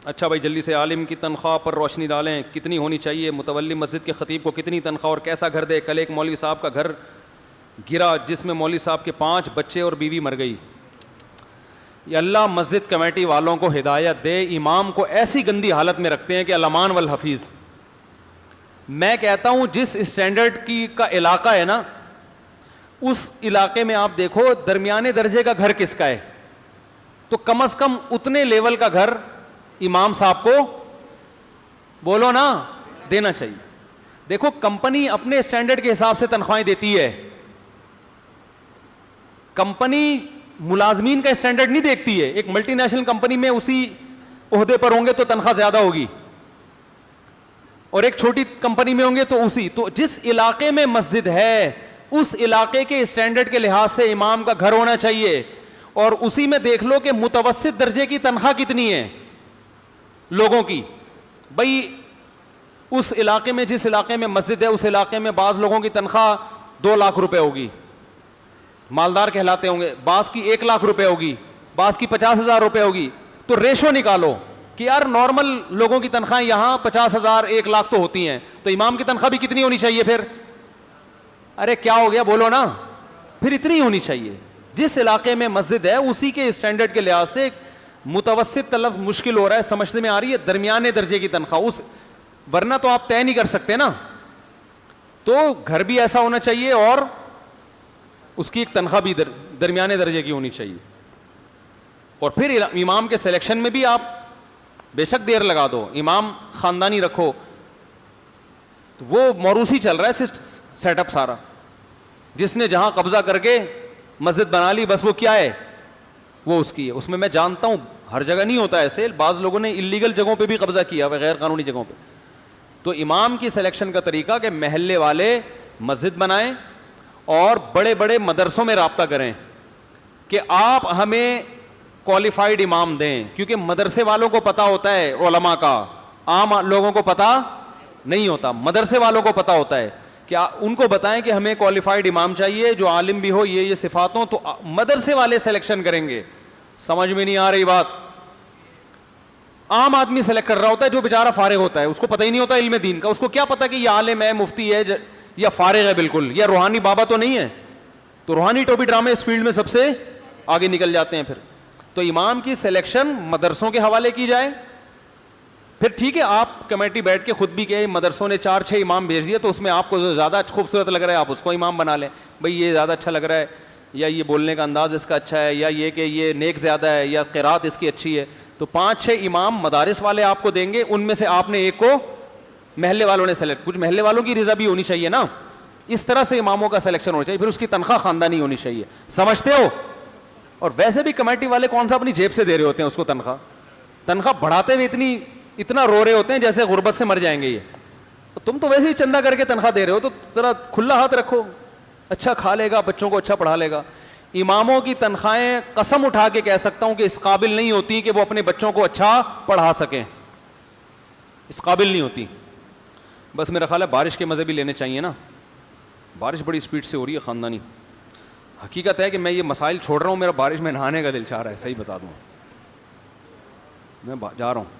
اچھا بھائی جلدی سے، عالم کی تنخواہ پر روشنی ڈالیں، کتنی ہونی چاہیے؟ متولی مسجد کے خطیب کو کتنی تنخواہ اور کیسا گھر دے؟ کل ایک مولوی صاحب کا گھر گرا جس میں مولوی صاحب کے 5 بچے اور بیوی مر گئی. یہ اللہ مسجد کمیٹی والوں کو ہدایت دے، امام کو ایسی گندی حالت میں رکھتے ہیں کہ الامان والحفیظ. میں کہتا ہوں جس اسٹینڈرڈ کی کا علاقہ ہے نا، اس علاقے میں آپ دیکھو درمیانے درجے کا گھر کس کا ہے، تو کم از کم اتنے لیول کا گھر امام صاحب کو بولو نا دینا چاہیے. دیکھو کمپنی اپنے اسٹینڈرڈ کے حساب سے تنخواہیں دیتی ہے، کمپنی ملازمین کا اسٹینڈرڈ نہیں دیکھتی ہے. ایک ملٹی نیشنل کمپنی میں اسی عہدے پر ہوں گے تو تنخواہ زیادہ ہوگی، اور ایک چھوٹی کمپنی میں ہوں گے تو اسی. تو جس علاقے میں مسجد ہے اس علاقے کے اسٹینڈرڈ کے لحاظ سے امام کا گھر ہونا چاہیے، اور اسی میں دیکھ لو کہ متوسط درجے کی تنخواہ کتنی ہے لوگوں کی. بھائی اس علاقے میں جس علاقے میں مسجد ہے اس علاقے میں بعض لوگوں کی تنخواہ 2 لاکھ روپے ہوگی، مالدار کہلاتے ہوں گے، بعض کی 1 لاکھ روپے ہوگی، بعض کی 50,000 روپے ہوگی. تو ریشو نکالو کہ یار نارمل لوگوں کی تنخواہیں یہاں 50,000 1 لاکھ تو ہوتی ہیں، تو امام کی تنخواہ بھی کتنی ہونی چاہیے پھر؟ ارے کیا ہو گیا بولو نا، پھر اتنی ہونی چاہیے. جس علاقے میں مسجد ہے اسی کے اسٹینڈرڈ کے لحاظ سے. متوسط طلب مشکل ہو رہا ہے، سمجھنے میں آ رہی ہے، درمیانے درجے کی تنخواہ اس، ورنہ تو آپ طے نہیں کر سکتے نا. تو گھر بھی ایسا ہونا چاہیے اور اس کی ایک تنخواہ بھی درمیانے درجے کی ہونی چاہیے. اور پھر امام کے سلیکشن میں بھی آپ بے شک دیر لگا دو، امام خاندانی رکھو. تو وہ موروثی چل رہا ہے سیٹ اپ سارا، جس نے جہاں قبضہ کر کے مسجد بنا لی بس وہ کیا ہے، وہ اس کی ہے. اس میں میں جانتا ہوں ہر جگہ نہیں ہوتا ایسے، بعض لوگوں نے انلیگل جگہوں پہ بھی قبضہ کیا ہوا، غیر قانونی جگہوں پہ. تو امام کی سلیکشن کا طریقہ کہ محلے والے مسجد بنائیں اور بڑے بڑے مدرسوں میں رابطہ کریں کہ آپ ہمیں کوالیفائڈ امام دیں، کیونکہ مدرسے والوں کو پتا ہوتا ہے علماء کا، عام لوگوں کو پتا نہیں ہوتا. مدرسے والوں کو پتا ہوتا ہے کہ ان کو بتائیں کہ ہمیں کوالیفائڈ امام چاہیے جو عالم بھی ہو، یہ صفات ہوں، تو مدرسے والے سلیکشن کریں گے. سمجھ میں نہیں آ رہی بات؟ عام آدمی سلیکٹ کر رہا ہوتا ہے جو بیچارہ فارغ ہوتا ہے، اس کو پتہ ہی نہیں ہوتا علم دین کا، اس کو کیا پتا کہ یہ عالم ہے، مفتی ہے یا فارغ ہے بالکل، یا روحانی بابا تو نہیں ہے. تو روحانی ٹوپی ڈرامے اس فیلڈ میں سب سے آگے نکل جاتے ہیں. پھر تو امام کی سلیکشن مدرسوں کے حوالے کی جائے. پھر ٹھیک ہے آپ کمیٹی بیٹھ کے خود بھی کہ مدرسوں نے 4-6 امام بھیج دیے، تو اس میں آپ کو زیادہ خوبصورت لگ رہا ہے آپ اس کو امام بنا لیں. بھئی یہ زیادہ اچھا لگ رہا ہے، یا یہ بولنے کا انداز اس کا اچھا ہے، یا یہ کہ یہ نیک زیادہ ہے، یا قرات اس کی اچھی ہے. تو 5-6 امام مدارس والے آپ کو دیں گے، ان میں سے آپ نے ایک کو محلے والوں نے سلیکٹ. کچھ محلے والوں کی رضا بھی ہونی چاہیے نا. اس طرح سے اماموں کا سلیکشن ہونا چاہیے. پھر اس کی تنخواہ خاندانی ہونی چاہیے. سمجھتے ہو؟ اور ویسے بھی کمیٹی والے کون سا اپنی جیب سے دے رہے ہوتے ہیں اس کو تنخواہ بڑھاتے ہوئے اتنا رو رہے ہوتے ہیں جیسے غربت سے مر جائیں گے. یہ تم تو ویسے ہی چندہ کر کے تنخواہ دے رہے ہو، تو ذرا کھلا ہاتھ رکھو، اچھا کھا لے گا، بچوں کو اچھا پڑھا لے گا. اماموں کی تنخواہیں قسم اٹھا کے کہہ سکتا ہوں کہ اس قابل نہیں ہوتی کہ وہ اپنے بچوں کو اچھا پڑھا سکیں، اس قابل نہیں ہوتی. بس میرا خیال ہے بارش کے مزے بھی لینے چاہیے نا. بارش بڑی سپیڈ سے ہو رہی ہے خاندانی. حقیقت ہے کہ میں یہ مسائل چھوڑ رہا ہوں، میرا بارش میں نہانے کا دل چاہ رہا ہے، صحیح بتا دوں. میں جا رہا ہوں.